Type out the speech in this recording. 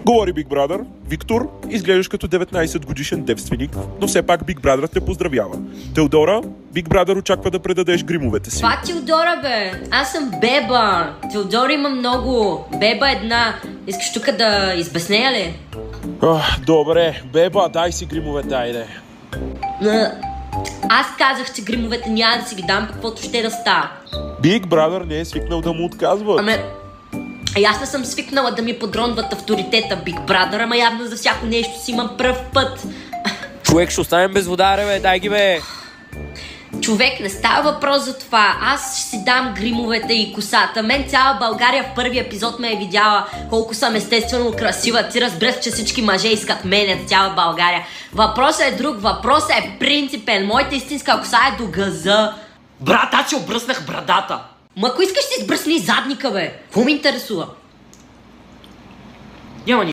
Говори Big Brother. Виктор, изглеждаш като 19 годишен девственик, но все пак Big Brother те поздравява. Теодора, Big Brother очаква да предадеш гримовете си. Това Теодора, бе! Аз съм Беба! Теодора има много! Беба една! Искаш тук да избеснея ли? Добре, Беба, дай си гримовете, айде. Аз казах, че гримовете няма да си ги дам, каквото ще да става. Big Brother не е свикнал да му отказват. Аз не съм свикнала да ми подронват авторитета Big Brother, ама явно за всяко нещо си имам пръв път. Човек, ще останем без вода, бе, дай ги, бе. Човек, не става въпрос за това. Аз ще си дам гримовете и косата. Мен цяла България в първи епизод ме е видяла колко съм естествено красива. Ти разбрах, че всички мъже искат мене в цяла България. Въпросът е друг, въпросът е принципен. Моята истинска коса е до газа. Брат, аз си обръснах брадата. Ма ако искаш си сбръсни задника, бе. Какво ме интересува? Няма